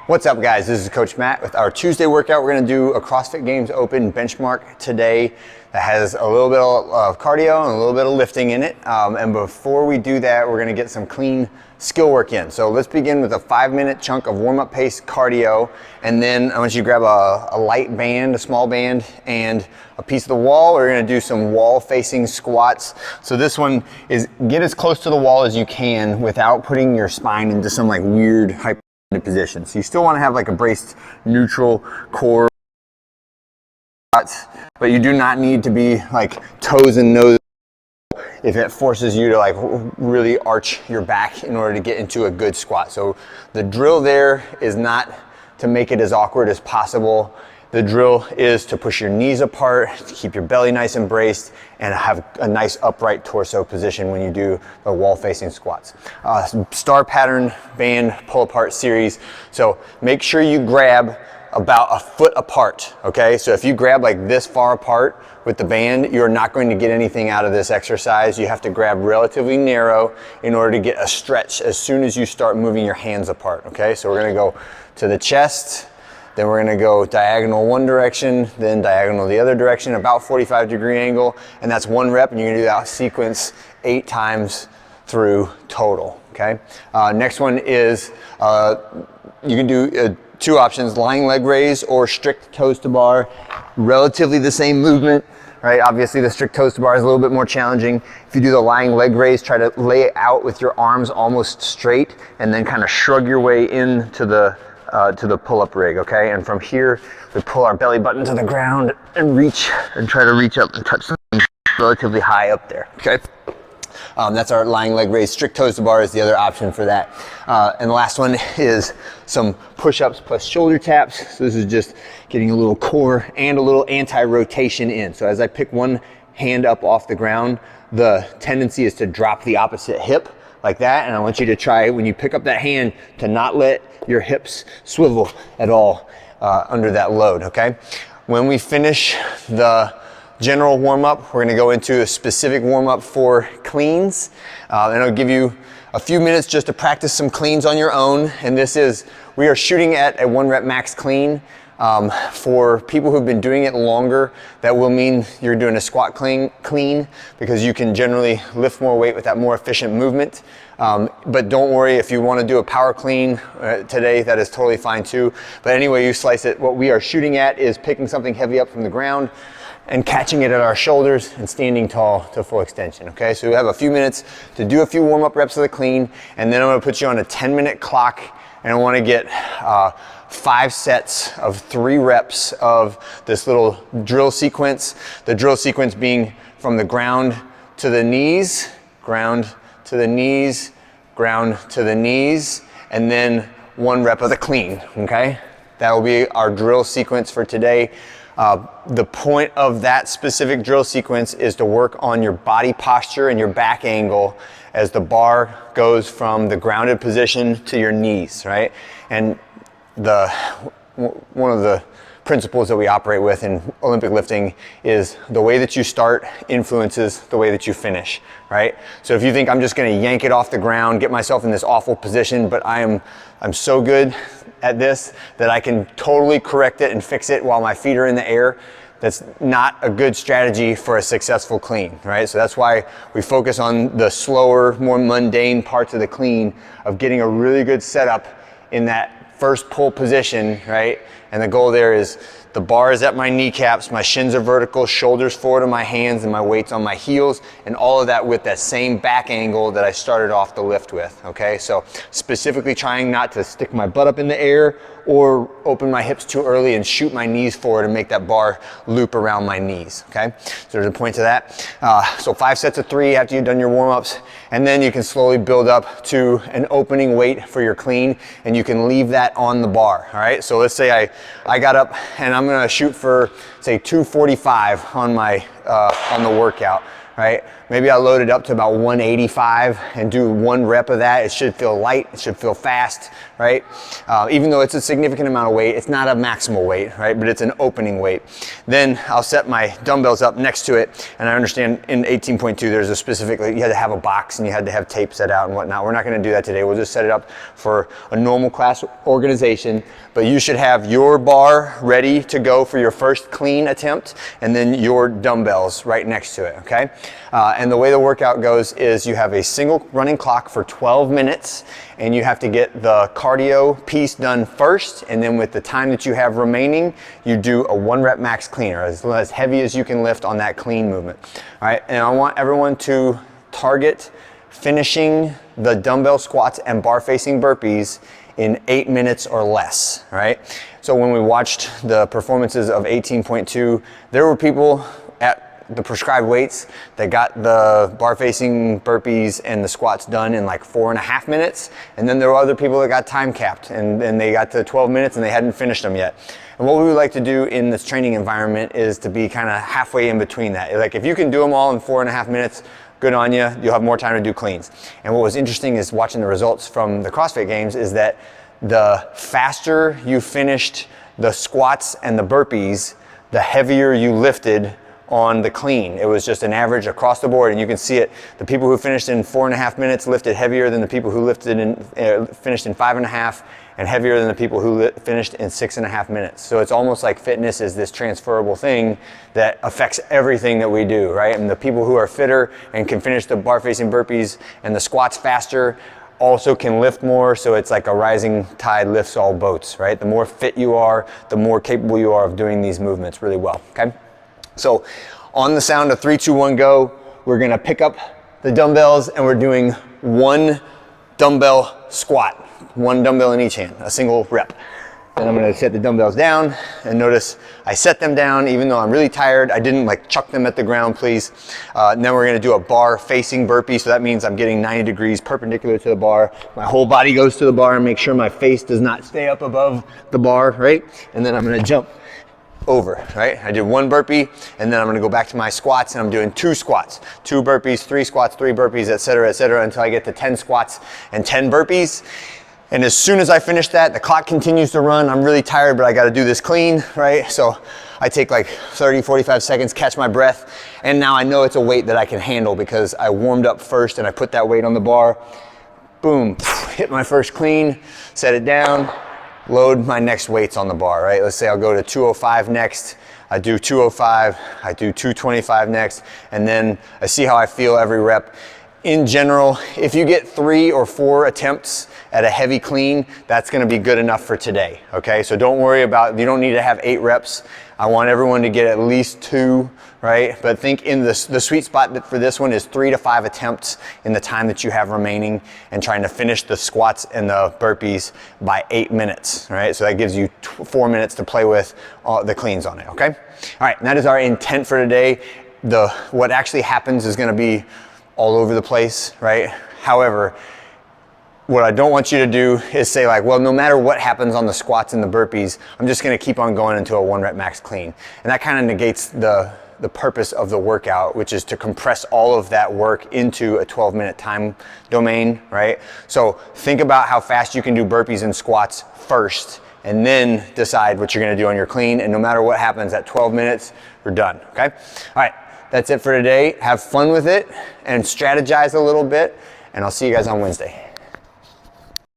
What's up, guys? This is Coach Matt with our Tuesday workout. We're going to do a CrossFit Games Open benchmark today that has a little bit of cardio and a little bit of lifting in it. And before we do that, we're going to get some clean skill work in. So let's begin with a 5-minute chunk of warm-up pace cardio, and then I want you to grab a light band, a small band, and a piece of the wall. We're going to do some wall-facing squats. So this one is get as close to the wall as you can without putting your spine into some like weird hyper position. So you still want to have like a braced neutral core, but you do not need to be like toes and nose if it forces you to like really arch your back in order to get into a good squat. So the drill there is not to make it as awkward as possible. The drill is to push your knees apart, to keep your belly nice and braced, and have a nice upright torso position when you do the wall-facing squats. Star pattern band pull-apart series. So make sure you grab about a foot apart, okay? So if you grab like this far apart with the band, you're not going to get anything out of this exercise. You have to grab relatively narrow in order to get a stretch as soon as you start moving your hands apart, okay? So we're gonna go to the chest, then we're gonna go diagonal one direction, then diagonal the other direction, about 45-degree angle, and that's one rep, and you're gonna do that sequence 8 times through total, okay? Next one is, you can do 2 options, lying leg raise or strict toes to bar. Relatively the same movement, right? Obviously the strict toes to bar is a little bit more challenging. If you do the lying leg raise, try to lay it out with your arms almost straight and then kind of shrug your way into the pull-up rig, okay? And from here, we pull our belly button to the ground and reach and try to reach up and touch something relatively high up there, okay? That's our lying leg raise. Strict toes to bar is the other option for that. And the last one is some push-ups plus shoulder taps. So this is just getting a little core and a little anti-rotation in. So as I pick one hand up off the ground, the tendency is to drop the opposite hip like that. And I want you to try, when you pick up that hand, to not let your hips swivel at all under that load, okay? When we finish the general warm-up, we're gonna go into a specific warm-up for cleans. And I'll give you a few minutes just to practice some cleans on your own. And this is, we are shooting at a 1 rep max clean. For people who've been doing it longer, that will mean you're doing a squat clean because you can generally lift more weight with that more efficient movement. But don't worry, if you want to do a power clean today, that is totally fine too. But anyway you slice it, what we are shooting at is picking something heavy up from the ground and catching it at our shoulders and standing tall to full extension, okay? So we have a few minutes to do a few warm-up reps of the clean, and then I'm gonna put you on a 10-minute clock, and I wanna get 5 sets of 3 reps of this little drill sequence. The drill sequence being from the ground to the knees, ground to the knees, ground to the knees, and then 1 rep of the clean, okay? That will be our drill sequence for today. The point of that specific drill sequence is to work on your body posture and your back angle as the bar goes from the grounded position to your knees, right? And one of the principles that we operate with in Olympic lifting is the way that you start influences the way that you finish, right? So if you think I'm just gonna yank it off the ground, get myself in this awful position, but I'm so good at this that I can totally correct it and fix it while my feet are in the air, that's not a good strategy for a successful clean, right? So that's why we focus on the slower, more mundane parts of the clean of getting a really good setup in that first pull position, right? And the goal there is the bar is at my kneecaps, my shins are vertical, shoulders forward of my hands, and my weight's on my heels, and all of that with that same back angle that I started off the lift with, okay? So specifically trying not to stick my butt up in the air or open my hips too early and shoot my knees forward and make that bar loop around my knees, okay? So there's a point to that. So 5 sets of 3 after you've done your warm-ups, and then you can slowly build up to an opening weight for your clean, and you can leave that on the bar, all right? So let's say I got up and I'm gonna shoot for, say, 245 on my on the workout, right? Maybe I load it up to about 185 and do 1 rep of that. It should feel light, it should feel fast, right? Even though it's a significant amount of weight, it's not a maximal weight, right? But it's an opening weight. Then I'll set my dumbbells up next to it, and I understand in 18.2 there's a specific, like, you had to have a box and you had to have tape set out and whatnot. We're not gonna do that today. We'll just set it up for a normal class organization, but you should have your bar ready to go for your first clean attempt, and then your dumbbells right next to it, okay? And the way the workout goes is you have a single running clock for 12 minutes, and you have to get the cardio piece done first, and then with the time that you have remaining, you do a 1 rep max cleaner, as heavy as you can lift on that clean movement. All right, and I want everyone to target finishing the dumbbell squats and bar facing burpees in 8 minutes or less, right? So when we watched the performances of 18.2, there were people at the prescribed weights that got the bar facing burpees and the squats done in like 4.5 minutes. And then there were other people that got time capped and they got to 12 minutes and they hadn't finished them yet. And what we would like to do in this training environment is to be kind of halfway in between that. Like if you can do them all in 4.5 minutes, good on you, you'll have more time to do cleans. And what was interesting is watching the results from the CrossFit Games is that the faster you finished the squats and the burpees, the heavier you lifted on the clean. It was just an average across the board, and you can see it. The people who finished in 4.5 minutes lifted heavier than the people who lifted finished in 5.5, and heavier than the people who finished in 6.5 minutes. So it's almost like fitness is this transferable thing that affects everything that we do, right? And the people who are fitter and can finish the bar facing burpees and the squats faster also can lift more, so it's like a rising tide lifts all boats, right? The more fit you are, the more capable you are of doing these movements really well, okay? So on the sound of 3, 2, 1, go, we're gonna pick up the dumbbells and we're doing 1 dumbbell squat, 1 dumbbell in each hand, a single rep. Then I'm gonna set the dumbbells down, and notice I set them down even though I'm really tired. I didn't like chuck them at the ground, please. And then we're gonna do a bar facing burpee, so that means I'm getting 90 degrees perpendicular to the bar. My whole body goes to the bar and make sure my face does not stay up above the bar, right? And then I'm gonna jump over, right? I did 1 burpee, and then I'm gonna go back to my squats, and I'm doing 2 squats, 2 burpees, 3 squats, 3 burpees, et cetera, until I get to 10 squats and 10 burpees. And as soon as I finish that, the clock continues to run. I'm really tired, but I gotta do this clean, right? So I take like 30, 45 seconds, catch my breath, and now I know it's a weight that I can handle because I warmed up first and I put that weight on the bar. Boom, hit my first clean, set it down, load my next weights on the bar, right? Let's say I'll go to 205 next. I do 205, I do 225 next, and then I see how I feel every rep. In general, if you get 3 or 4 attempts at a heavy clean, that's gonna be good enough for today, okay? So don't worry about, you don't need to have 8 reps. I want everyone to get at least 2, right? But think in the sweet spot for this one is 3 to 5 attempts in the time that you have remaining, and trying to finish the squats and the burpees by 8 minutes, right? So that gives you 4 minutes to play with the cleans on it, okay? All right, and that is our intent for today. What actually happens is gonna be all over the place, right? However, what I don't want you to do is say like, well, no matter what happens on the squats and the burpees, I'm just gonna keep on going into a 1 rep max clean. And that kind of negates the purpose of the workout, which is to compress all of that work into a 12-minute time domain, right? So think about how fast you can do burpees and squats first, and then decide what you're gonna do on your clean. And no matter what happens at 12 minutes, we're done, okay? All right. That's it for today. Have fun with it and strategize a little bit, and I'll see you guys on Wednesday.